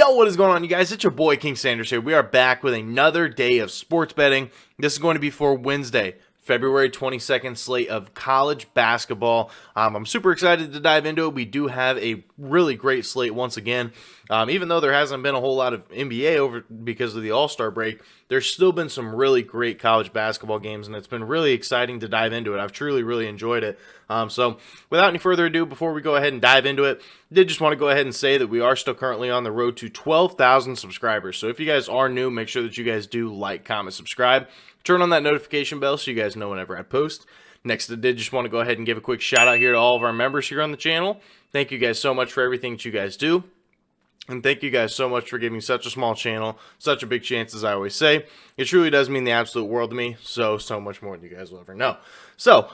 Yo, what is going on, you guys? It's your boy King Sanders here. We are back with another day of sports betting. This is going to be for Wednesday, February 22nd slate of college basketball. I'm super excited to dive into it. We do have a really great slate once again. Even though there hasn't been a whole lot of NBA over because of the All-Star break, there's still been some really great college basketball games, and it's been really exciting to dive into it. I've truly, really enjoyed it. So without any further ado, before we go ahead and dive into it, I did just want to go ahead and say that we are still currently on the road to 12,000 subscribers. So if you guys are new, make sure that you guys do like, comment, subscribe. Turn on that notification bell so you guys know whenever I post. Next, I did just want to go ahead and give a quick shout out here to all of our members here on the channel. Thank you guys so much for everything that you guys do. And thank you guys so much for giving such a small channel such a big chance, as I always say. It truly does mean the absolute world to me. So much more than you guys will ever know. So,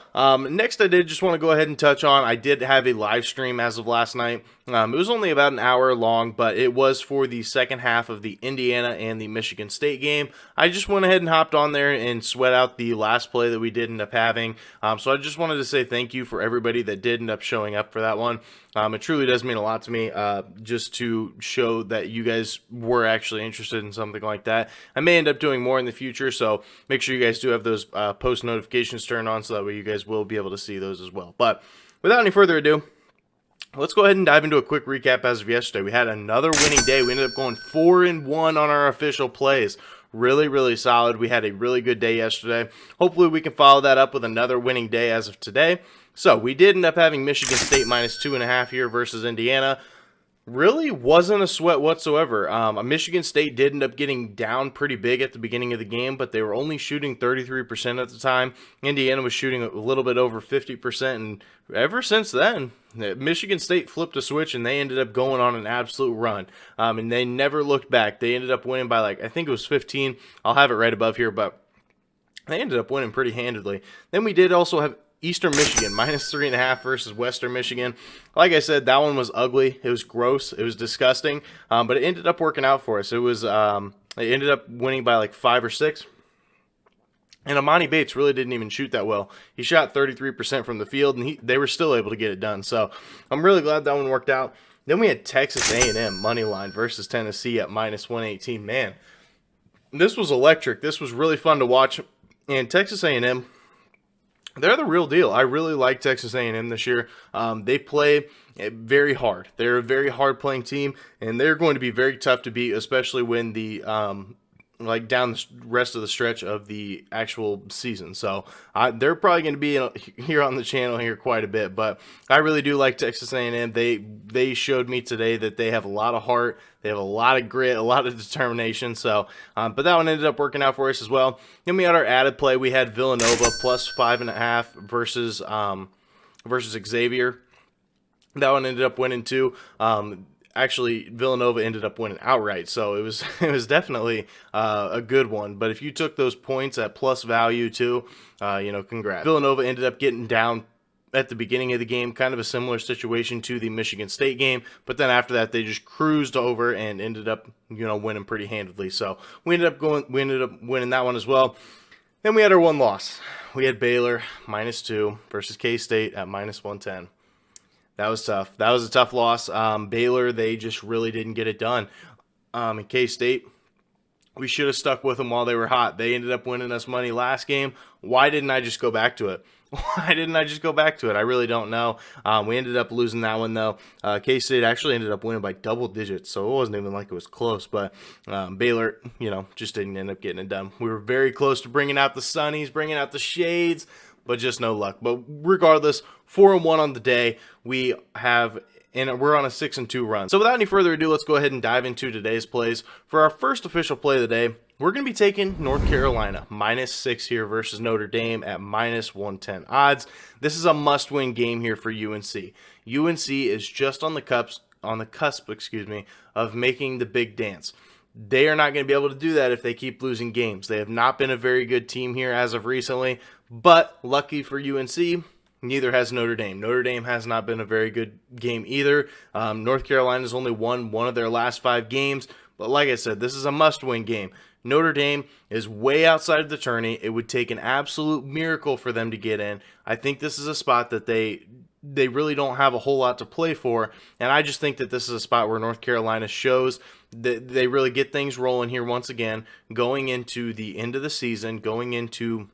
next I did just want to go ahead and touch on, I did have a live stream as of last night. It was only about an hour long, but it was for the second half of the Indiana and the Michigan State game. I just went ahead and hopped on there and sweat out the last play that we did end up having. So I just wanted to say thank you for everybody that did end up showing up for that one. It truly does mean a lot to me, just to show that you guys were actually interested in something like that. I may end up doing more in the future, so make sure you guys do have those post notifications turned on so that way you guys will be able to see those as well. But without any further ado, let's go ahead and dive into a quick recap as of yesterday. We had another winning day. We ended up going 4-1 on our official plays. Really, really solid. We had a really good day yesterday. Hopefully we can follow that up with another winning day as of today. So we did end up having Michigan State minus 2.5 here versus Indiana. Really wasn't a sweat whatsoever. Michigan State did end up getting down pretty big at the beginning of the game, but they were only shooting 33% at the time. Indiana was shooting a little bit over 50%, and ever since then, Michigan State flipped a switch, and they ended up going on an absolute run, and they never looked back. They ended up winning by, I think it was 15. I'll have it right above here, but they ended up winning pretty handedly. Then we did also have Eastern Michigan, minus 3.5 versus Western Michigan. Like I said, that one was ugly. It was gross. It was disgusting. But it ended up working out for us. It was, it ended up winning by 5 or 6. And Amani Bates really didn't even shoot that well. He shot 33% from the field, and they were still able to get it done. So I'm really glad that one worked out. Then we had Texas A&M Moneyline versus Tennessee at minus 118. Man, this was electric. This was really fun to watch. And Texas A&M, they're the real deal. I really like Texas A&M this year. They play very hard. They're a very hard-playing team, and they're going to be very tough to beat, especially when the down the rest of the stretch of the actual season. So they're probably going to be here on the channel here quite a bit. But I really do like Texas A&M. They showed me today that they have a lot of heart. They have a lot of grit, a lot of determination. So, but that one ended up working out for us as well. Then we had our added play. We had Villanova plus 5.5 versus Xavier. That one ended up winning too. Actually, Villanova ended up winning outright, so it was definitely a good one. But if you took those points at plus value too, congrats. Villanova ended up getting down at the beginning of the game, kind of a similar situation to the Michigan State game, but then after that they just cruised over and ended up winning pretty handedly. So we ended up winning that one as well. Then we had our one loss. We had Baylor minus 2 versus K-State at minus 110. That was tough. That was a tough loss. Baylor, they just really didn't get it done. In K-State, we should have stuck with them while they were hot. They ended up winning us money last game. Why didn't I just go back to it? Why didn't I just go back to it? I really don't know. We ended up losing that one, though. K-State actually ended up winning by double digits, so it wasn't even like it was close. But Baylor, just didn't end up getting it done. We were very close to bringing out the sunnies, bringing out the shades, but just no luck. But regardless, 4-1 on the day. We have, and we're on a 6-2 run. So without any further ado, let's go ahead and dive into today's plays. For our first official play of the day, we're going to be taking North Carolina minus 6 here versus Notre Dame at minus 110 odds. This is a must-win game here for UNC. UNC is just on the cusp, of making the big dance. They are not going to be able to do that if they keep losing games. They have not been a very good team here as of recently, but lucky for UNC, neither has Notre Dame. Notre Dame has not been a very good game either. North Carolina's only won one of their last 5 games, but like I said, this is a must-win game. Notre Dame is way outside of the tourney. It would take an absolute miracle for them to get in. I think this is a spot that they really don't have a whole lot to play for, and I just think that this is a spot where North Carolina shows they really get things rolling here once again, going into the end of the season, going into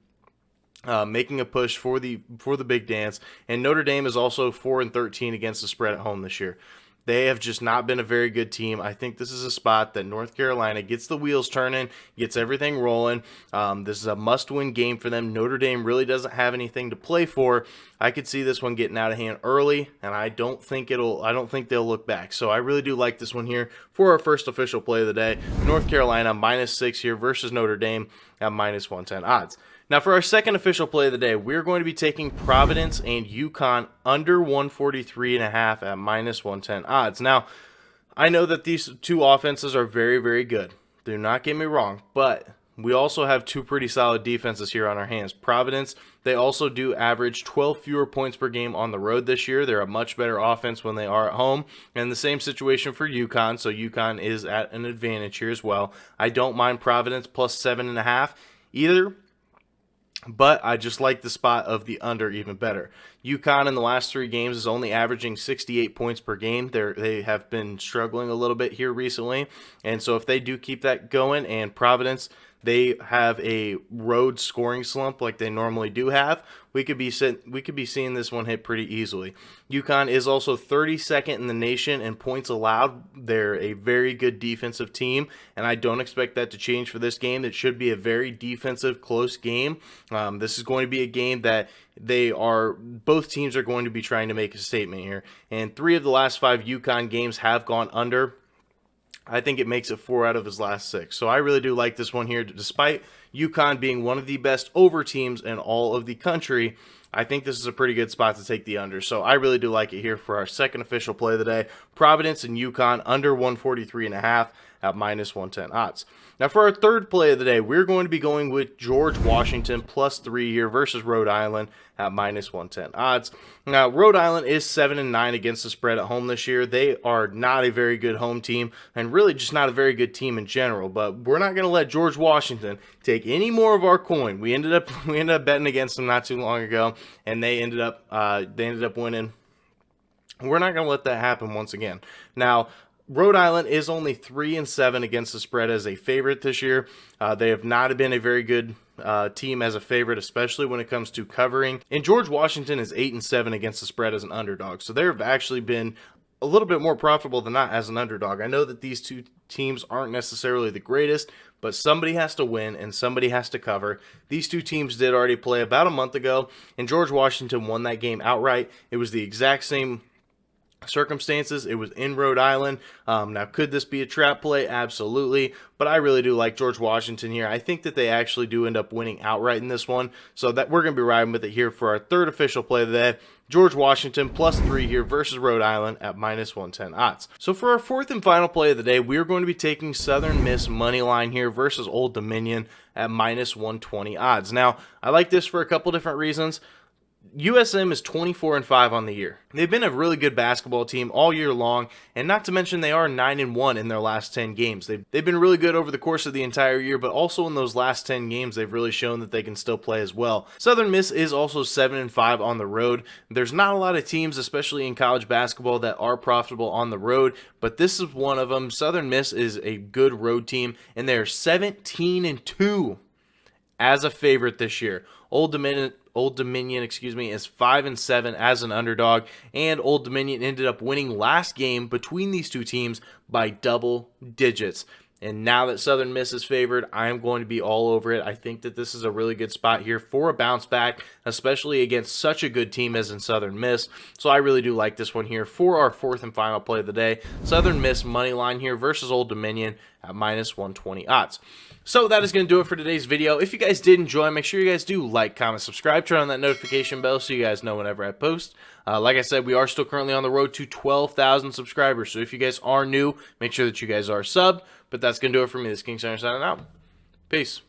making a push for the big dance. And Notre Dame is also 4-13 against the spread at home this year. They have just not been a very good team. I think this is a spot that North Carolina gets the wheels turning, gets everything rolling. This is a must-win game for them. Notre Dame really doesn't have anything to play for. I could see this one getting out of hand early, and I don't think they'll look back. So I really do like this one here for our first official play of the day. North Carolina -6 here versus Notre Dame at -110 odds. Now, for our second official play of the day, we're going to be taking Providence and UConn under 143.5 at -110 odds. Now, I know that these two offenses are very, very good. Do not get me wrong, but we also have two pretty solid defenses here on our hands. Providence, they also do average 12 fewer points per game on the road this year. They're a much better offense when they are at home. And the same situation for UConn, so UConn is at an advantage here as well. I don't mind Providence plus 7.5 either, but I just like the spot of the under even better. UConn in the last 3 games is only averaging 68 points per game. They have been struggling a little bit here recently. And so if they do keep that going, and Providence, they have a road scoring slump like they normally do have, we could be seeing this one hit pretty easily. UConn is also 32nd in the nation in points allowed. They're a very good defensive team, and I don't expect that to change for this game. It should be a very defensive, close game. This is going to be a game that both teams are going to be trying to make a statement here. And 3 of the last 5 UConn games have gone under. I think it makes it 4 out of his last 6. So I really do like this one here. Despite UConn being one of the best over teams in all of the country, I think this is a pretty good spot to take the under. So I really do like it here for our second official play of the day. Providence and UConn under 143.5 at -110 odds. Now for our third play of the day, we're going to be going with George Washington +3 here versus Rhode Island at -110 odds. Now Rhode Island is 7-9 against the spread at home this year. They are not a very good home team, and really just not a very good team in general. But we're not going to let George Washington take any more of our coin. We ended up betting against them not too long ago, and they ended up winning. We're not going to let that happen once again. Now, Rhode Island is only 3-7 against the spread as a favorite this year. They have not been a very good team as a favorite, especially when it comes to covering. And George Washington is 8-7 against the spread as an underdog. So they've actually been a little bit more profitable than not as an underdog. I know that these two teams aren't necessarily the greatest, but somebody has to win and somebody has to cover. These two teams did already play about a month ago, and George Washington won that game outright. It was the exact same circumstances. It was in Rhode Island. Now, could this be a trap play? Absolutely. But I really do like George Washington here. I think that they actually do end up winning outright in this one. So that we're going to be riding with it here for our third official play of the day. George Washington +3 here versus Rhode Island at -110 odds. So for our fourth and final play of the day, we're going to be taking Southern Miss money line here versus Old Dominion at -120 odds. Now, I like this for a couple different reasons. USM is 24-5 on the year. They've been a really good basketball team all year long, and not to mention they are 9-1 in their last 10 games. They've been really good over the course of the entire year, but also in those last 10 games, they've really shown that they can still play as well. Southern Miss is also 7-5 on the road. There's not a lot of teams, especially in college basketball, that are profitable on the road, but this is one of them. Southern Miss is a good road team, and they're 17-2 as a favorite this year. Old Dominion, is 5-7 as an underdog, and Old Dominion ended up winning last game between these two teams by double digits. And now that Southern Miss is favored, I am going to be all over it. I think that this is a really good spot here for a bounce back, especially against such a good team as in Southern Miss. So I really do like this one here for our fourth and final play of the day. Southern Miss money line here versus Old Dominion at -120 odds. So that is going to do it for today's video. If you guys did enjoy, make sure you guys do like, comment, subscribe, turn on that notification bell so you guys know whenever I post. Like I said, we are still currently on the road to 12,000 subscribers. So if you guys are new, make sure that you guys are subbed. But that's going to do it for me. This is King Center signing out. Peace.